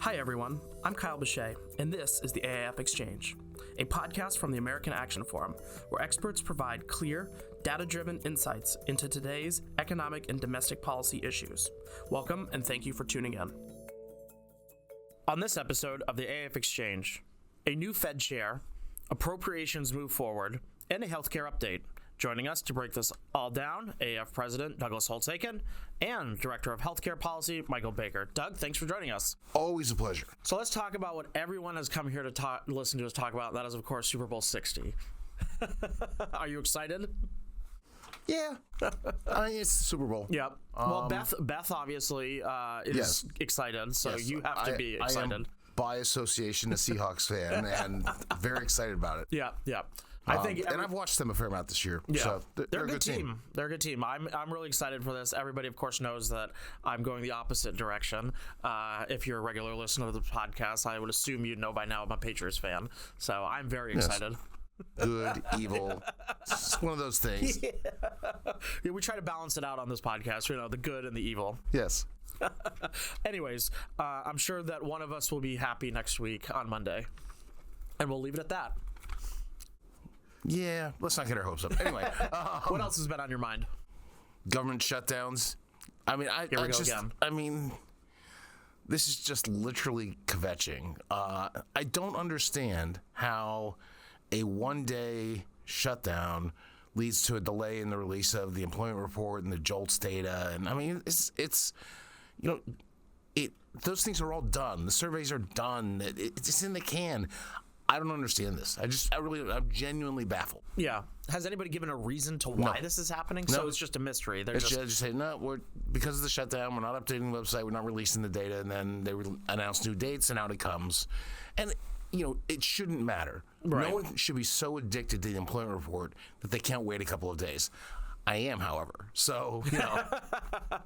Hi everyone, I'm Kyle Bechet, and this is the AAF Exchange, a podcast from the American Action Forum, where experts provide clear, data-driven insights into today's economic and domestic policy issues. Welcome, and thank you for tuning in. On this episode of the AAF Exchange, a new Fed chair, appropriations move forward, and a healthcare update. Joining us to break this all down, AAF President Douglas Holtz-Eakin and Director of Healthcare Policy, Michael Baker. Doug, thanks for joining us. Always a pleasure. So let's talk about what everyone has come here to listen to us talk about. That is, of course, Super Bowl 60. Are you excited? Yeah. I mean, it's the Super Bowl. Yep. Well, Beth obviously is excited, so you have to be excited. I am, by association, a Seahawks fan, and very excited about it. Yeah. I think, and I've watched them a fair amount this year. Yeah, so they're a good team. They're a good team. I'm really excited for this. Everybody, of course, knows that I'm going the opposite direction. If you're a regular listener to the podcast, I would assume you know by now I'm a Patriots fan. So I'm very excited. Good, evil. It's one of those things. Yeah, we try to balance it out on this podcast. You know, the good and the evil. Yes. Anyways, I'm sure that one of us will be happy next week on Monday, and we'll leave it at that. Yeah, let's not get our hopes up. Anyway, what else has been on your mind? Government shutdowns. I mean, this is just literally kvetching. I don't understand how a one-day shutdown leads to a delay in the release of the employment report and the JOLTS data. And I mean, it's those things are all done. The surveys are done. It's in the can. I don't understand this. I'm genuinely baffled. Yeah. Has anybody given a reason to why this is happening? No. So it's just a mystery. They're just saying, no, because of the shutdown, we're not updating the website, we're not releasing the data, and then they announce new dates, and out it comes. And, it shouldn't matter. Right. No one should be so addicted to the employment report that they can't wait a couple of days. I am, however. So,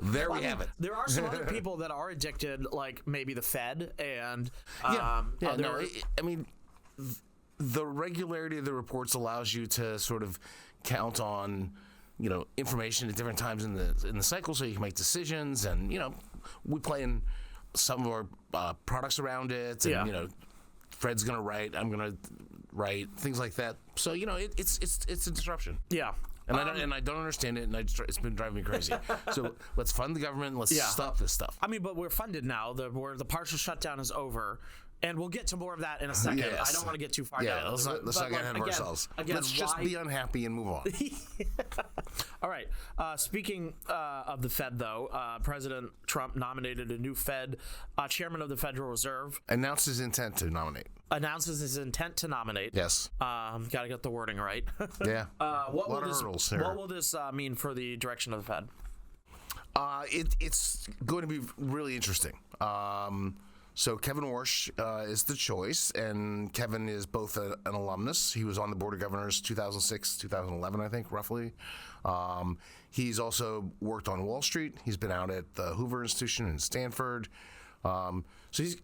there we have it. There are some other people that are addicted, like maybe the Fed and the regularity of the reports allows you to sort of count on, information at different times in the cycle, so you can make decisions. And we play in some of our products around it. And Fred's gonna write, I'm gonna write, things like that. So it's a disruption. Yeah. And I don't understand it, and it's been driving me crazy. So let's fund the government and let's stop this stuff. I mean, but we're funded now. The partial shutdown is over. And we'll get to more of that in a second. Yes. I don't want to get too far down. Let's not get ahead of ourselves. Let's just be unhappy and move on. All right. Speaking of the Fed, though, President Trump nominated a new Fed chairman of the Federal Reserve. Announced his intent to nominate. Yes. Got to get the wording right. Yeah. What will this mean for the direction of the Fed? It's going to be really interesting. So Kevin Warsh is the choice, and Kevin is both an alumnus. He was on the Board of Governors 2006, 2011, I think, roughly. He's also worked on Wall Street. He's been out at the Hoover Institution in Stanford. So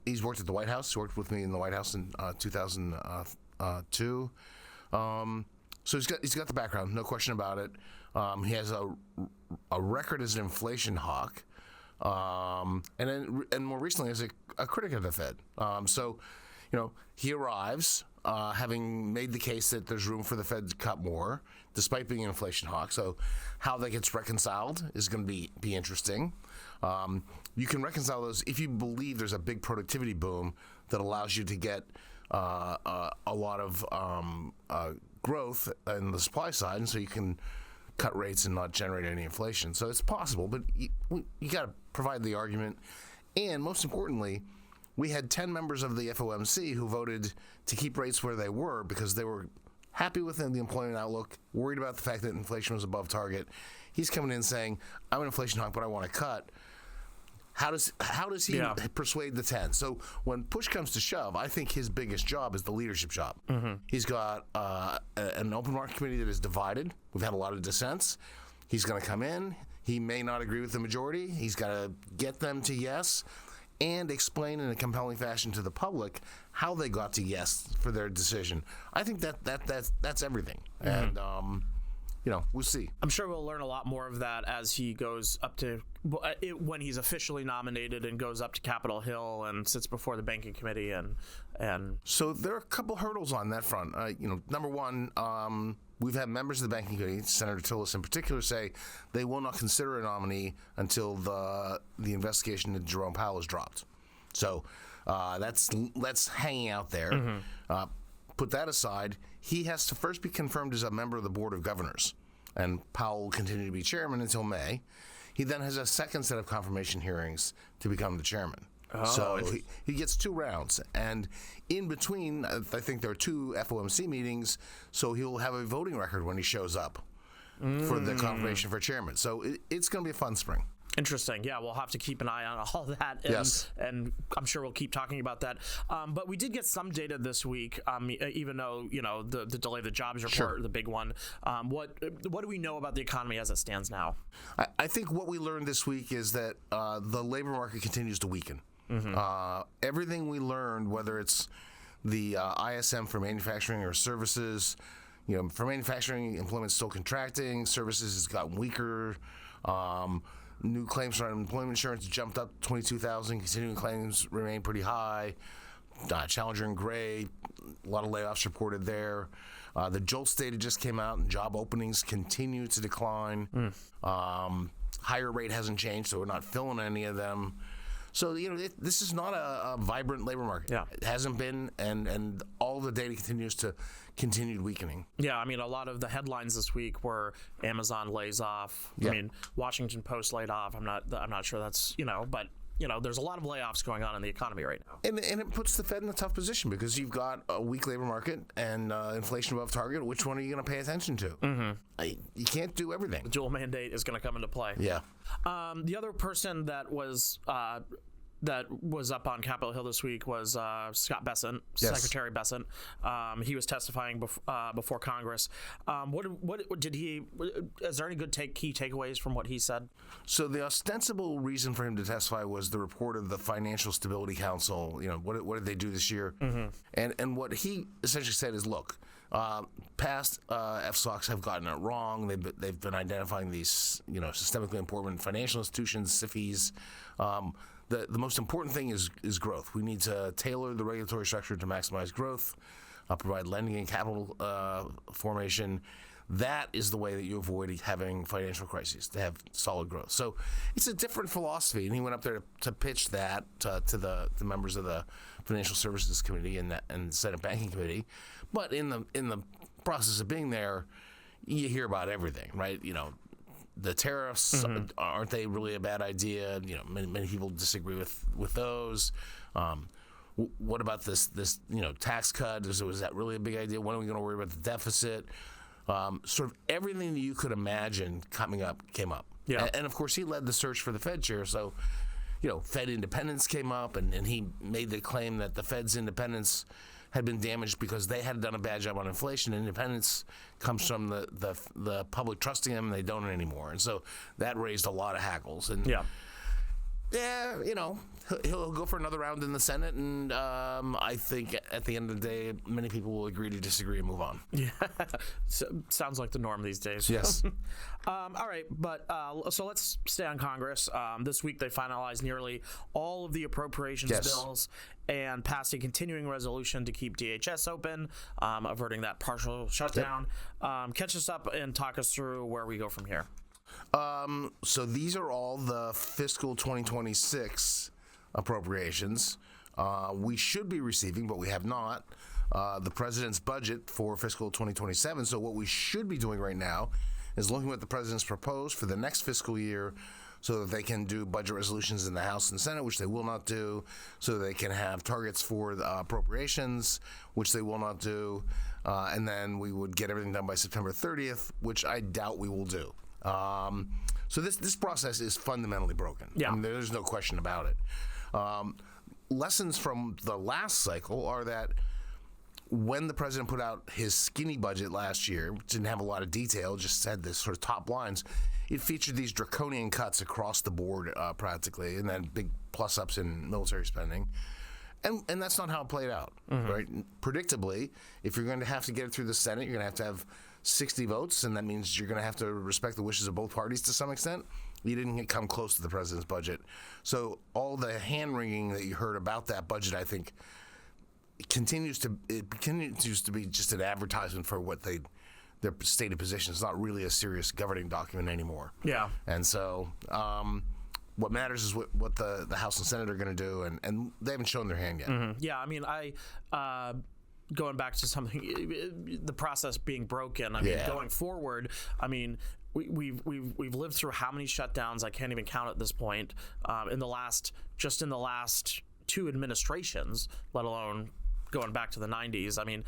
he's worked at the White House. He worked with me in the White House in 2002. So he's got the background, no question about it. He has a record as an inflation hawk. And more recently as a critic of the Fed. So he arrives having made the case that there's room for the Fed to cut more, despite being an inflation hawk. So how that gets reconciled is going to be interesting. You can reconcile those if you believe there's a big productivity boom that allows you to get a lot of growth in the supply side, and so you can cut rates and not generate any inflation. So it's possible, but you got to provide the argument. And most importantly, we had 10 members of the FOMC who voted to keep rates where they were because they were happy with the employment outlook, worried about the fact that inflation was above target. He's coming in saying, I'm an inflation hawk, but I want to cut. How does he persuade the 10? So when push comes to shove, I think his biggest job is the leadership job. Mm-hmm. He's got an open market committee that is divided. We've had a lot of dissents. He's going to come in. He may not agree with the majority. He's got to get them to yes and explain in a compelling fashion to the public how they got to yes for their decision. I think that's everything. Mm-hmm. And we'll see. I'm sure we'll learn a lot more of that as he goes up to when he's officially nominated and goes up to Capitol Hill and sits before the banking committee and. So there are a couple hurdles on that front. Number one, we've had members of the banking committee, Senator Tillis in particular, say they will not consider a nominee until the investigation into Jerome Powell is dropped. So that's hanging out there. Mm-hmm. Put that aside, he has to first be confirmed as a member of the Board of Governors, and Powell will continue to be chairman until May. He then has a second set of confirmation hearings to become the chairman. Oh, so he gets 2 rounds, and in between, I think there are 2 FOMC meetings, so he'll have a voting record when he shows up for the confirmation for chairman. So it's going to be a fun spring. Interesting. Yeah, we'll have to keep an eye on all that. And, yes. And I'm sure we'll keep talking about that. But we did get some data this week, even though, the delay of the jobs report, sure, the big one. What do we know about the economy as it stands now? I think what we learned this week is that the labor market continues to weaken. Mm-hmm. Everything we learned, whether it's the ISM for manufacturing or services, for manufacturing, employment's still contracting, services has gotten weaker. New claims for unemployment insurance jumped up 22,000. Continuing claims remain pretty high. Challenger and Gray, a lot of layoffs reported there. The JOLTS data just came out, and job openings continue to decline. Hire rate hasn't changed, so we're not filling any of them. So, this is not a vibrant labor market. Yeah. It hasn't been, and all the data continues to continued weakening. Yeah, a lot of the headlines this week were Amazon lays off. Yeah. Washington Post laid off. I'm not sure that's, but there's a lot of layoffs going on in the economy right now. And it puts the Fed in a tough position because you've got a weak labor market and inflation above target. Which one are you going to pay attention to? Mm-hmm. You can't do everything. The dual mandate is going to come into play. Yeah. The other person that was up on Capitol Hill this week was Scott Bessent, yes. Secretary Bessent. He was testifying before Congress. What did he? Is there any good key takeaways from what he said? So the ostensible reason for him to testify was the report of the Financial Stability Council. What did they do this year? Mm-hmm. And what he essentially said is, look, past FSOCs have gotten it wrong. They've been identifying these systemically important financial institutions, SIFIs. The most important thing is growth. We need to tailor the regulatory structure to maximize growth, provide lending and capital formation. That is the way that you avoid having financial crises, to have solid growth. So it's a different philosophy, and he went up there to pitch that to the members of the Financial Services Committee and Senate Banking Committee. But in the process of being there, you hear about everything, right? The tariffs, mm-hmm. aren't they really a bad idea? Many people disagree with those. What about this tax cut? Was that really a big idea? When are we going to worry about the deficit? Sort of everything that you could imagine came up. Yeah. And of course, he led the search for the Fed chair. So, Fed independence came up, and he made the claim that the Fed's independence had been damaged because they had done a bad job on inflation. Independence comes from the public trusting them, and they don't anymore. And so that raised a lot of hackles. And he'll go for another round in the Senate, and I think at the end of the day, many people will agree to disagree and move on. Yeah, sounds like the norm these days. Yes. All right, but so let's stay on Congress. This week they finalized nearly all of the appropriations bills and passed a continuing resolution to keep DHS open, averting that partial shutdown. Yep. Catch us up and talk us through where we go from here. So these are all the fiscal 2026 appropriations. We should be receiving, but we have not, the president's budget for fiscal 2027. So what we should be doing right now is looking at what the president's proposed for the next fiscal year so that they can do budget resolutions in the House and Senate, which they will not do, so that they can have targets for the appropriations, which they will not do, and then we would get everything done by September 30th, which I doubt we will do. So this process is fundamentally broken. Yeah. There's no question about it. Lessons from the last cycle are that when the president put out his skinny budget last year, which didn't have a lot of detail, just said this sort of top lines, it featured these draconian cuts across the board practically, and then big plus-ups in military spending. And that's not how it played out, mm-hmm. right? Predictably, if you're going to have to get it through the Senate, you're going to have 60 votes, and that means you're going to have to respect the wishes of both parties to some extent. You didn't come close to the president's budget. So all the hand-wringing that you heard about that budget, I think, continues to be just an advertisement for what their stated position. It's not really a serious governing document anymore. Yeah. And so what matters is what the House and Senate are going to do, and they haven't shown their hand yet. Mm-hmm. Yeah, I mean, going back to something, the process being broken. I mean, going forward, I mean, we've lived through how many shutdowns? I can't even count at this point. In the last 2 administrations, let alone going back to the 90s. I mean,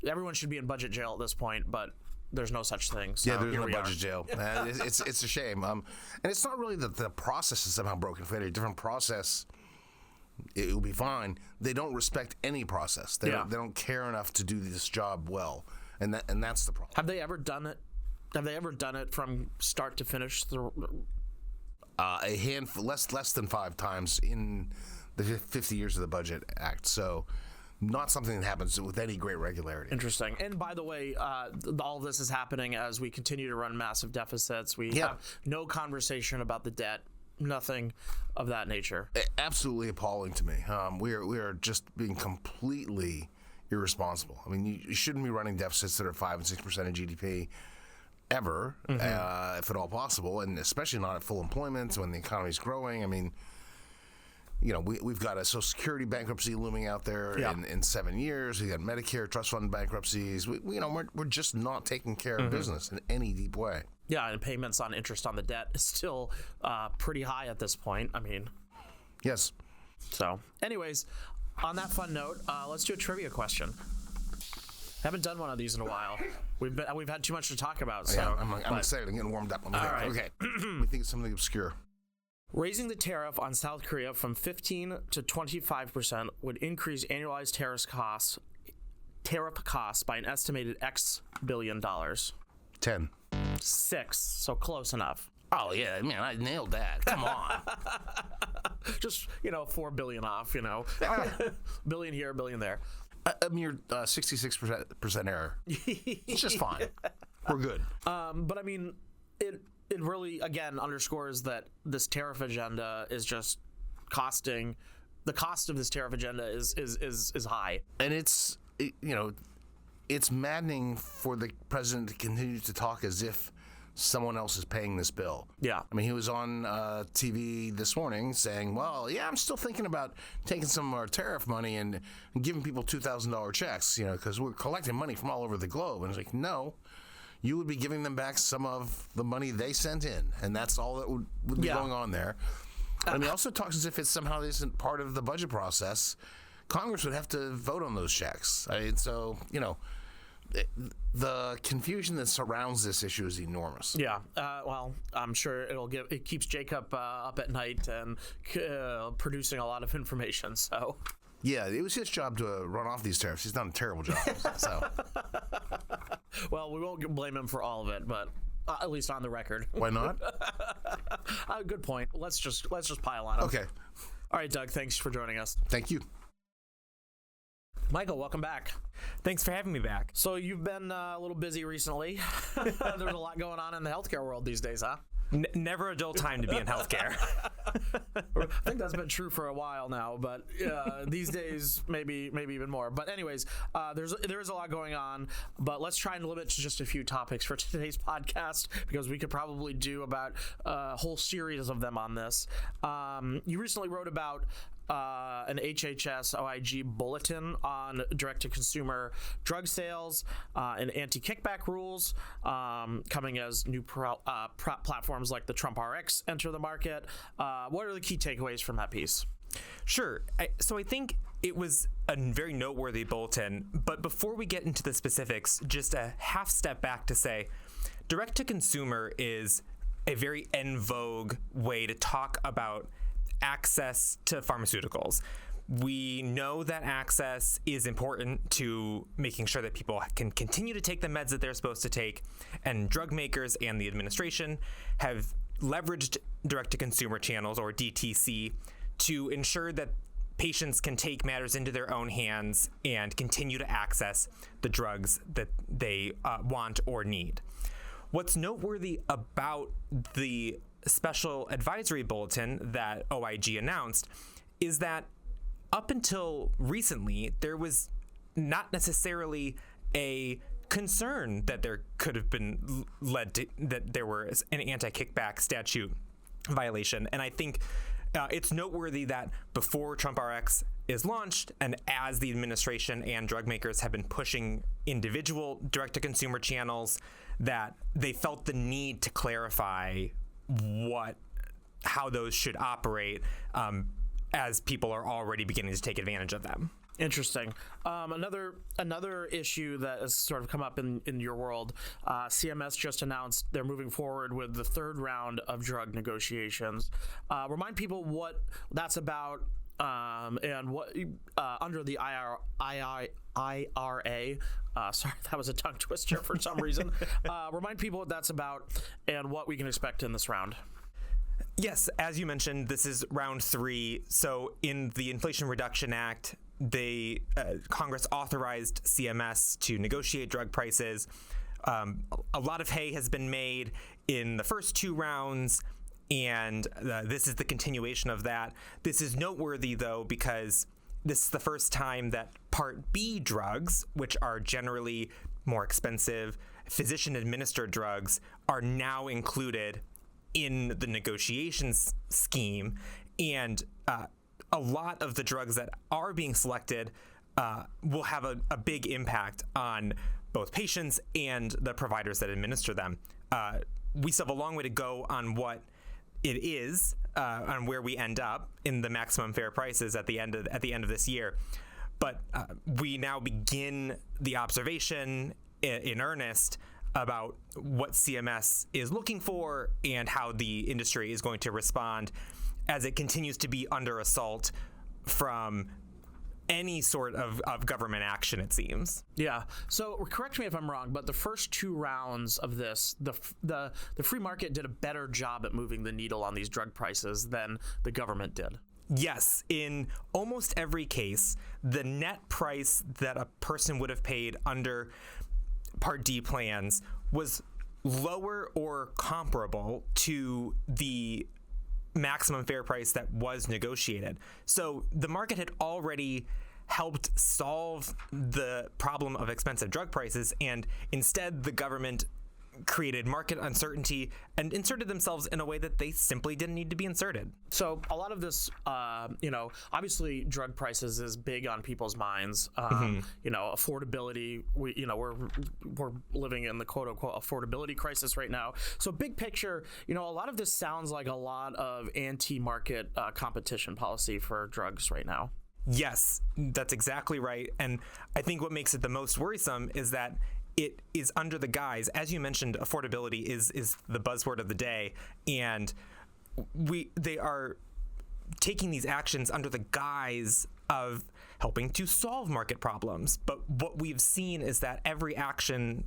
everyone should be in budget jail at this point, but there's no such thing. So there's no budget jail. It's a shame. And it's not really that the process is somehow broken. If we had a different process, it would be fine. They don't respect any process. They don't care enough to do this job well, and that's the problem. Have they ever done it? Have they ever done it from start to finish? A handful, less than 5 times in the 50 years of the Budget Act. So, not something that happens with any great regularity. Interesting. And by the way, all of this is happening as we continue to run massive deficits. We have no conversation about the debt. Nothing of that nature. Absolutely appalling to me. We are just being completely irresponsible. I mean, you shouldn't be running deficits that are 5 and 6% of GDP ever, if at all possible, and especially not at full employment when the economy's growing. I mean, you know, we've got a Social Security bankruptcy looming out there in 7 years. We got Medicare trust fund bankruptcies. We're just not taking care of business in any deep way. Yeah, and payments on interest on the debt is still pretty high at this point. I mean, yes. So, anyways, on that fun note, let's do a trivia question. Haven't done one of these in a while. We've had too much to talk about. So I'm excited. I'm getting warmed up. All right. Okay. We think it's something obscure. Raising the tariff on South Korea from 15 to 25% would increase annualized tariff costs by an estimated X billion dollars. 10. 6, so close enough. Oh yeah, man, I nailed that. Come on. Just 4 billion off. Billion here, billion there. A mere 66% error. It's just fine. We're good. But I mean, it really again underscores that this tariff agenda is just costing. The cost of this tariff agenda is high, and it's maddening for the president to continue to talk as if someone else is paying this bill. Yeah. I mean, he was on TV this morning saying, well, yeah, I'm still thinking about taking some of our tariff money and giving people $2,000 checks, because we're collecting money from all over the globe. And it's like, no, you would be giving them back some of the money they sent in. And that's all that would be going on there. And he also talks as if it somehow isn't part of the budget process. Congress would have to vote on those checks. The confusion that surrounds this issue is enormous. Yeah, well, I'm sure it keeps Jacob up at night and producing a lot of information. So, yeah, it was his job to run off these tariffs. He's done a terrible job. So, well, we won't blame him for all of it, but at least on the record. Why not? Good point. Let's just pile on him. Okay. All right, Doug. Thanks for joining us. Thank you. Michael, welcome back. Thanks for having me back. So you've been a little busy recently. There's a lot going on in the healthcare world these days, huh? Never a dull time to be in healthcare. I think that's been true for a while now, but these days maybe even more. But anyways, there is a lot going on, but let's try and limit to just a few topics for today's podcast because we could probably do about a whole series of them on this. You recently wrote about an HHS OIG bulletin on direct-to-consumer drug sales and anti-kickback rules coming as new platforms like the Trump RX enter the market. What are the key takeaways from that piece? Sure. So I think it was a very noteworthy bulletin, but before we get into the specifics, just a half step back to say direct-to-consumer is a very en vogue way to talk about access to pharmaceuticals. We know that access is important to making sure that people can continue to take the meds that they're supposed to take, and drug makers and the administration have leveraged direct-to-consumer channels, or DTC, to ensure that patients can take matters into their own hands and continue to access the drugs that they want or need. What's noteworthy about the special advisory bulletin that OIG announced is that up until recently, there was not necessarily a concern that there could have been led to that there was an anti-kickback statute violation. And I think it's noteworthy that before Trump RX is launched, and as the administration and drug makers have been pushing individual direct-to-consumer channels, that they felt the need to clarify how those should operate, as people are already beginning to take advantage of them. Interesting. Another issue that has sort of come up in your world, CMS just announced they're moving forward with the third round of drug negotiations. Remind people what that's about, and what under the IRA. Sorry, that was a tongue twister for some reason. Remind people what that's about and what we can expect in this round. Yes, as you mentioned, this is round 3. So in the Inflation Reduction Act, Congress authorized CMS to negotiate drug prices. A lot of hay has been made in the first 2 rounds, and this is the continuation of that. This is noteworthy, though, because this is the first time that Part B drugs, which are generally more expensive, physician-administered drugs, are now included in the negotiations scheme, and a lot of the drugs that are being selected will have a big impact on both patients and the providers that administer them. We still have a long way to go on what it is, on where we end up in the maximum fair prices at the end of this year. But we now begin the observation in earnest about what CMS is looking for and how the industry is going to respond as it continues to be under assault from any sort of government action, it seems. Yeah. So correct me if I'm wrong, but the first 2 rounds of this, the free market did a better job at moving the needle on these drug prices than the government did. Yes, in almost every case, the net price that a person would have paid under Part D plans was lower or comparable to the maximum fair price that was negotiated. So the market had already helped solve the problem of expensive drug prices, and instead the government created market uncertainty and inserted themselves in a way that they simply didn't need to be inserted. So a lot of this, obviously drug prices is big on people's minds. Affordability, we're living in the quote unquote affordability crisis right now. So big picture, a lot of this sounds like a lot of anti-market competition policy for drugs right now. Yes, that's exactly right. And I think what makes it the most worrisome is that it is under the guise, as you mentioned, affordability is the buzzword of the day, and they are taking these actions under the guise of helping to solve market problems. But what we've seen is that every action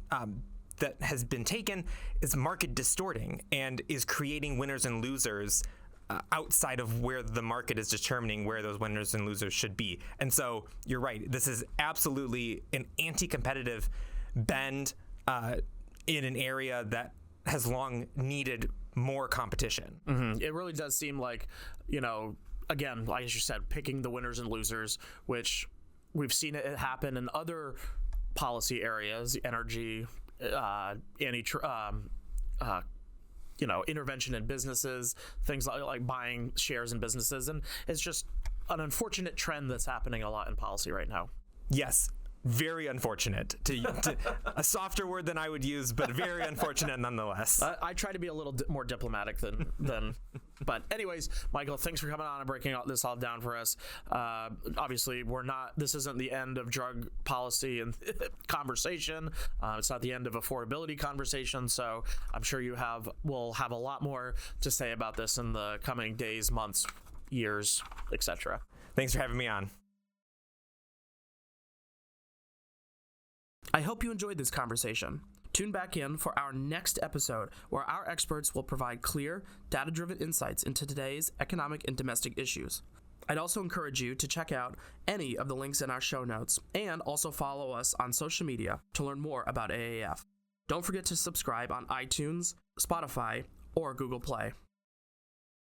that has been taken is market distorting and is creating winners and losers outside of where the market is determining where those winners and losers should be. And so you're right, this is absolutely an anti-competitive bend in an area that has long needed more competition. Mm-hmm. It really does seem like, again, like as you said, picking the winners and losers, which we've seen it happen in other policy areas, energy, intervention in businesses, things like buying shares in businesses. And it's just an unfortunate trend that's happening a lot in policy right now. Yes. Very unfortunate, to a softer word than I would use, but very unfortunate nonetheless. I try to be a little more diplomatic than but anyways, Michael, thanks for coming on and breaking this all down for us. Obviously, this isn't the end of drug policy and conversation. It's not the end of affordability conversation. So I'm sure we'll have a lot more to say about this in the coming days, months, years, etc. Thanks for having me on. I hope you enjoyed this conversation. Tune back in for our next episode, where our experts will provide clear, data-driven insights into today's economic and domestic issues. I'd also encourage you to check out any of the links in our show notes and also follow us on social media to learn more about AAF. Don't forget to subscribe on iTunes, Spotify, or Google Play.